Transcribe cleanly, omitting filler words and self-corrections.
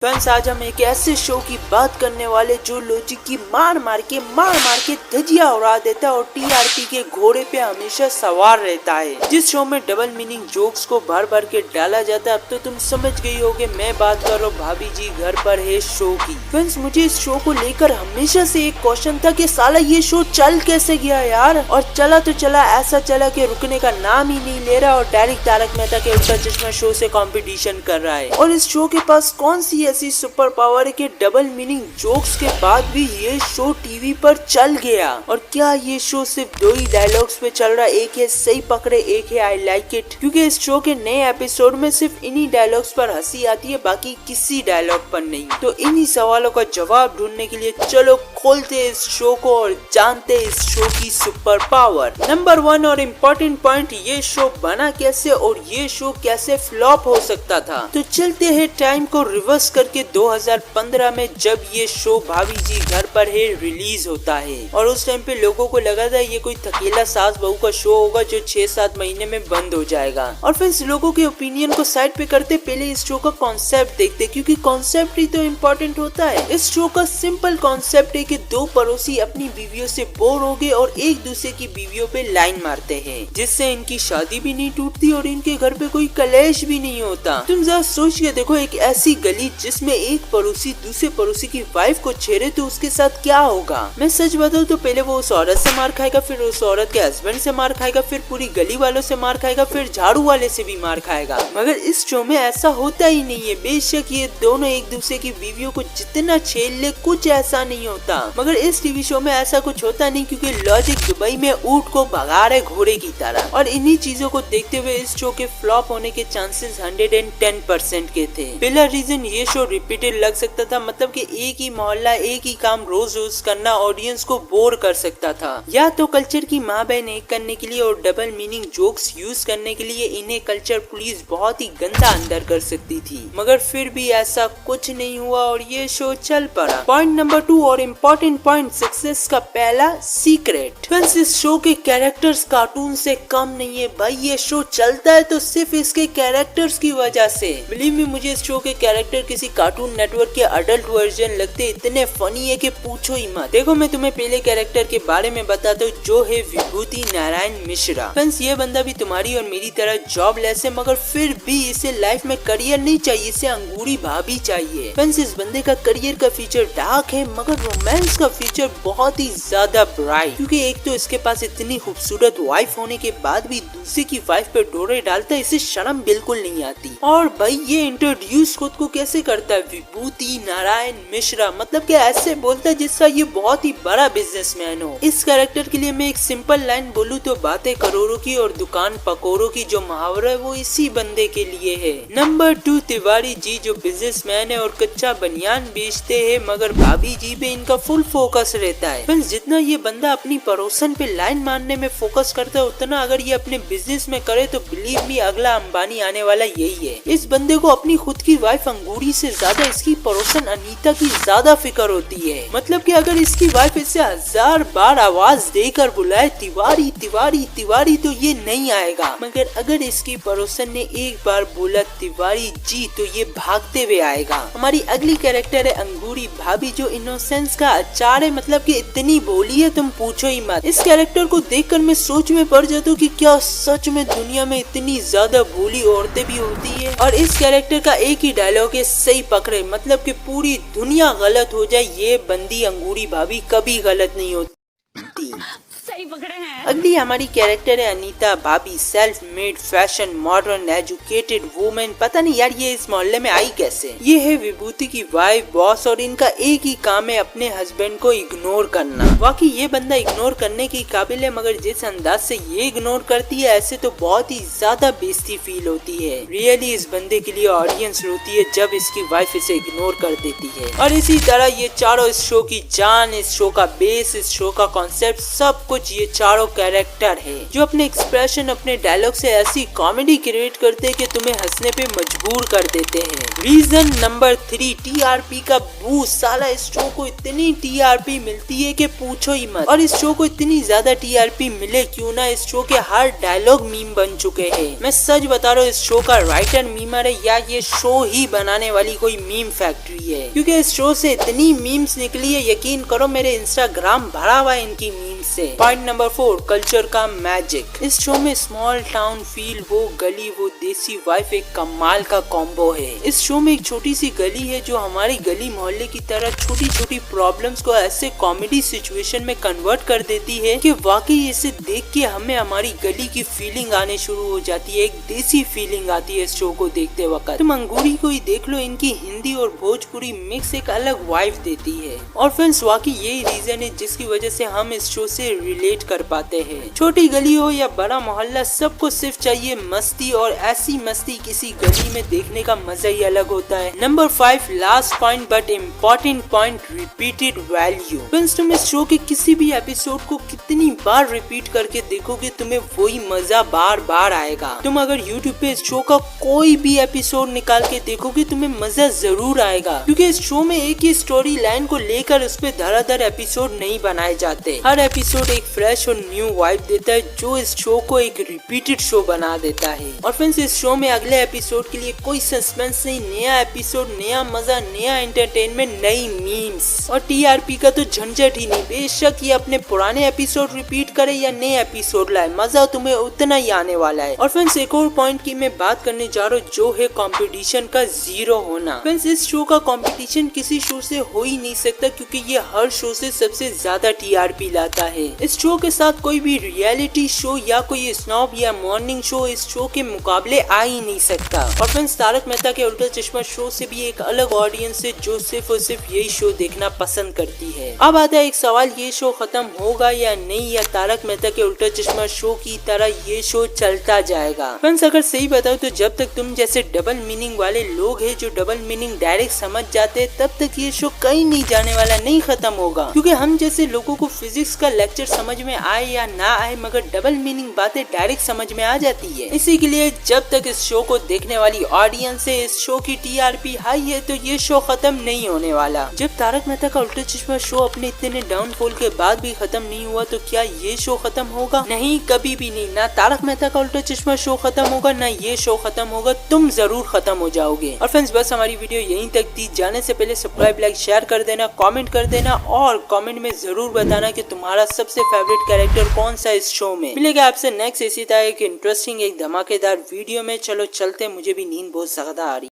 Friends, आज हम एक ऐसे शो की बात करने वाले जो लॉजिक की मार मार के धजिया उड़ा देता है और टीआरपी के घोड़े पे हमेशा सवार रहता है। जिस शो में डबल मीनिंग जोक्स को भर भर के डाला जाता है। अब तो तुम समझ गई होगे मैं बात कर रहा हूँ भाभी जी घर पर है शो की। फ्रेंड्स, मुझे इस शो को लेकर हमेशा से एक क्वेश्चन था कि साला ये शो चल कैसे गया यार, और चला तो चला, ऐसा चला कि रुकने का नाम ही नहीं ले रहा और डायरेक्ट तारक मेहता के उल्टा चश्मा शो से कंपटीशन कर रहा है। और इस शो के पास कौन सी ऐसी सुपर पावर है कि डबल मीनिंग जोक्स के बाद भी ये शो टीवी पर चल गया। और क्या ये शो सिर्फ दो ही डायलॉग्स पे चल रहा है, एक है सही पकड़े, एक है आई लाइक इट। क्योंकि इस शो के नए एपिसोड में सिर्फ इन्हीं डायलॉग्स पर हंसी आती है, बाकी किसी डायलॉग पर नहीं। तो इन्हीं सवालों का जवाब ढूंढने के लिए चलो खोलते इस शो को और जानते इस शो की सुपर पावर। नंबर 1 और इम्पोर्टेंट पॉइंट, ये शो बना कैसे और ये शो कैसे फ्लॉप हो सकता था। तो चलते हैं टाइम को रिवर्स करके 2015 में, जब ये शो भाभी जी घर पर है रिलीज होता है। और उस टाइम पे लोगों को लगा था ये कोई थकेला सास बहू का शो होगा जो 6-7 महीने में बंद हो जाएगा। और फिर लोगों के ओपिनियन को साइड पे करते पहले इस शो का कॉन्सेप्ट देखते, क्योंकि कॉन्सेप्ट ही तो इम्पोर्टेंट होता है। इस शो का सिंपल कॉन्सेप्ट है कि दो पड़ोसी अपनी बीवियों से बोर हो गए और एक दूसरे की बीवियों पे लाइन मारते हैं, जिससे इनकी शादी भी नहीं टूटती और इनके घर पे कोई कलेश भी नहीं होता। तुम जरा सोच के देखो, एक ऐसी गली जिसमें एक पड़ोसी दूसरे पड़ोसी की वाइफ को छेड़े तो उसके साथ क्या होगा। मैं सच बताऊं तो पहले वो उस औरत से मार खाएगा, फिर उस औरत के हस्बैंड से मार खाएगा, फिर पूरी गली वालों से मार खाएगा, फिर झाड़ू वाले से भी मार खाएगा। मगर इस शो में ऐसा होता ही नहीं है। बेशक ये दोनों एक दूसरे की बीवियों को जितना छेड़ ले कुछ ऐसा नहीं होता, मगर इस टीवी शो में ऐसा कुछ होता नहीं, क्योंकि लॉजिक दुबई में ऊंट को भगा रहे घोड़े की तरह। और इन्हीं चीजों को देखते हुए इस शो के फ्लॉप होने के चांसेस 110% के थे। पहला रीजन, ये शो रिपीटेड लग सकता था, मतलब कि एक ही मोहल्ला एक ही काम रोज रोज करना ऑडियंस को बोर कर सकता था। या तो कल्चर की माँ बहन एक करने के लिए और डबल मीनिंग जोक्स यूज करने के लिए इन्हें कल्चर पुलिस बहुत ही गंदा अंदर कर सकती थी, मगर फिर भी ऐसा कुछ नहीं हुआ और ये शो चल पड़ा। पॉइंट नंबर 2 और इम्पोर्टेंट पॉइंट, सक्सेस का पहला सीक्रेट। फ्रेंड्स, इस शो के कैरेक्टर्स कार्टून से कम नहीं है भाई। ये शो चलता है तो सिर्फ इसके कैरेक्टर्स की वजह से। बिलीव मी, मुझे इस शो के कैरेक्टर किसी कार्टून नेटवर्क के अडल्ट वर्जन लगते इतने फनी है कि पूछो ही मत। देखो, मैं तुम्हें पहले कैरेक्टर के बारे में बताता हूँ, जो है विभूति नारायण मिश्रा। फ्रेंड्स, ये बंदा भी तुम्हारी और मेरी तरह जॉबलेस है, मगर फिर भी इसे लाइफ में करियर नहीं चाहिए, इसे अंगूरी भाभी चाहिए। फ्रेंड्स, इस बंदे का करियर का फीचर डार्क है, मगर रोमांस का फीचर बहुत ही ज्यादा ब्राइट। क्योंकि एक तो इसके पास इतनी खूबसूरत वाइफ होने के बाद भी दूसरे की वाइफ पे डोरे डालता है, इसे शर्म बिल्कुल नहीं आती। और भाई ये इंट्रोड्यूस खुद को कैसे करता है, विभूति नारायण मिश्रा, मतलब कि ऐसे बोलता है जिसका ये बहुत ही बड़ा बिजनेसमैन हो। इस कैरेक्टर के लिए मैं एक सिंपल लाइन बोलूँ तो बातें करोड़ों की और दुकान पकोड़ों की जो मुहावरा है वो इसी बंदे के लिए है। नंबर 2, तिवारी जी जो बिजनेसमैन है और कच्चा बनियान बेचते हैं, मगर भाभी जी पे इनका फुल फोकस रहता है। फ्रेंड्स, जितना ये बंदा अपनी पड़ोसन पे लाइन मारने में फोकस करता है, उतना अगर ये अपने बिजनेस में करे तो बिलीव मी अगला अंबानी आने वाला यही है। इस बंदे को अपनी खुद की वाइफ अंगूरी से ज्यादा इसकी पड़ोसन अनीता की ज्यादा फिक्र होती है। मतलब कि अगर इसकी वाइफ इसे 1000 बार आवाज देकर बुलाए तिवारी तिवारी तिवारी तो ये नहीं आएगा, मगर अगर इसकी पड़ोसन ने एक बार बोला तिवारी जी तो ये भागते हुए आएगा। हमारी अगली कैरेक्टर है अंगूरी भाभी, जो इनोसेंस का अचार है, मतलब कि इतनी भोली है तुम पूछो ही मत। इस कैरेक्टर को देखकर मैं सोच में पड़ जाता हूँ कि क्या सच में दुनिया में इतनी ज्यादा भोली औरतें भी होती है। और इस कैरेक्टर का एक ही डायलॉग है, सही पकड़े, मतलब कि पूरी दुनिया गलत हो जाए ये बंदी अंगूरी भाभी कभी गलत नहीं होती। सही पकड़े हैं। अगली हमारी कैरेक्टर है अनीता भाभी, self made fashion modern educated women. पता नहीं यार ये इस मोहल्ले में आई कैसे। ये है विभूति की वाइफ बॉस और इनका एक ही काम है अपने हस्बैंड को इग्नोर करना। वाकई ये बंदा इग्नोर करने की काबिल है, मगर जिस अंदाज से ये इग्नोर करती है ऐसे तो बहुत ही ज्यादा बेइज्जती फील होती है। रियली इस बंदे के लिए ऑडियंस रोती है जब इसकी वाइफ इसे इग्नोर कर देती है। और इसी तरह ये चारों इस शो की जान, इस शो का बेस, इस शो का कॉन्सेप्ट सब कुछ ये चारों कैरेक्टर है जो अपने एक्सप्रेशन, अपने डायलॉग से ऐसी कॉमेडी क्रिएट करते हैं कि तुम्हें हंसने पे मजबूर कर देते हैं। रीजन नंबर 3, टीआरपी का बूस्ट। साला इस शो को इतनी टीआरपी मिलती है कि पूछो ही मत। और इस शो को इतनी ज्यादा टीआरपी मिले क्यों ना, इस शो के हर डायलॉग मीम बन चुके हैं। मैं सच बता रहा हूँ, इस शो का राइटर मीमर है या ये शो ही बनाने वाली कोई मीम फैक्ट्री है, क्योंकि इस शो से इतनी मीम्स निकली है, यकीन करो मेरे इंस्टाग्राम भरा हुआ है इनकी मीम से। पॉइंट नंबर 4, कल्चर का मैजिक। इस शो में स्मॉल टाउन फील, वो गली, वो देसी वाइफ एक कमाल का कॉम्बो है। इस शो में एक छोटी सी गली है जो हमारी गली मोहल्ले की तरह छोटी छोटी प्रॉब्लम्स को ऐसे कॉमेडी सिचुएशन में कन्वर्ट कर देती है कि वाकई इसे देख के हमें हमारी गली की फीलिंग आने शुरू हो जाती है। एक देसी फीलिंग आती है इस शो को देखते वक्त। तुम अंगूरी को ही देख लो, इनकी हिंदी और भोजपुरी मिक्स एक अलग वाइब देती है। और फ्रेंड्स, वाकई यही रीजन है जिसकी वजह से हम इस शो से रिलेट कर पाते हैं। छोटी गली हो या बड़ा मोहल्ला, सबको सिर्फ चाहिए मस्ती, और ऐसी मस्ती किसी गली में देखने का मजा ही अलग होता है। Number 5, last point but important point, repeated value. Friends, तुम इस शो के किसी भी एपिसोड को कितनी बार रिपीट करके देखोगे, तुम्हें वही मजा बार बार आएगा। तुम अगर यूट्यूब पे इस शो का कोई भी एपिसोड निकाल के देखोगे, तुम्हें मजा जरूर आएगा, क्योंकि इस शो में एक ही स्टोरी लाइन को लेकर उस पे धड़ाधड़ एपिसोड नहीं बनाए जाते। हर एपिसोड एक फ्रेश और न्यू वाइब देता है जो इस शो को एक रिपीटेड शो बना देता है। और फ्रेंड्स, इस शो में अगले एपिसोड के लिए कोई सस्पेंस नहीं, नया एपिसोड, नया मजा, नया एंटरटेनमेंट, नई मीम्स। और टीआरपी का तो झंझट ही नहीं। बेशक ये अपने पुराने एपिसोड रिपीट करे या नए एपिसोड लाए, मजा तुम्हें उतना ही आने वाला है। और फ्रेंड्स, एक और पॉइंट की मैं बात करने जा रहा हूँ जो है कंपटीशन का जीरो होना। फ्रेंड्स, इस शो का कंपटीशन किसी शो से हो ही नहीं सकता, क्योंकि ये हर शो से सबसे ज्यादा टीआरपी लाता है। इस शो के साथ कोई भी रियलिटी शो या कोई स्नॉब या मॉर्निंग शो इस शो के मुकाबले आ ही नहीं सकता। और फ्रेंड्स, तारक मेहता के उल्टा चश्मा शो से भी एक अलग ऑडियंस है जो सिर्फ और सिर्फ यही शो देखना पसंद करती है। अब आता है एक सवाल, ये शो खत्म होगा या नहीं, या तारक मेहता के उल्टा चश्मा शो की तरह ये शो चलता जाएगा। फ्रेंड्स, अगर सही बताओ तो जब तक तुम जैसे डबल मीनिंग वाले लोग हैं जो डबल मीनिंग डायरेक्ट समझ जाते हैं, तब तक ये शो कहीं नहीं जाने वाला, नहीं खत्म होगा। क्योंकि हम जैसे लोगों को फिजिक्स का लेक्चर समझ में आए या ना आए, मगर डबल मीनिंग बातें डायरेक्ट समझ में आ जाती है। इसी के लिए जब तक इस शो को देखने वाली ऑडियंस है, इस शो की टीआरपी हाई है, तो ये शो खत्म नहीं होने वाला। जब तारक मेहता का उल्टा चश्मा शो अपने इतने डाउनफॉल के बाद भी खत्म नहीं हुआ, तो क्या ये शो खत्म होगा? नहीं, कभी भी नहीं। ना तारक मेहता का उल्टा चश्मा शो खत्म होगा, ना ये शो खत्म होगा, तुम जरूर खत्म हो जाओगे। और फ्रेंड्स, बस हमारी वीडियो यहीं तक थी। जाने से पहले सब्सक्राइब, लाइक, शेयर कर देना, कमेंट कर देना, और कमेंट में जरूर बताना कि तुम्हारा सबसे फेवरेट कैरेक्टर कौन सा इस शो में। मिलेगा आपसे नेक्स्ट इसी तरह एक इंटरेस्टिंग, एक धमाकेदार वीडियो में। चलो चलते, मुझे भी नींद बहुत ज्यादा आ रही।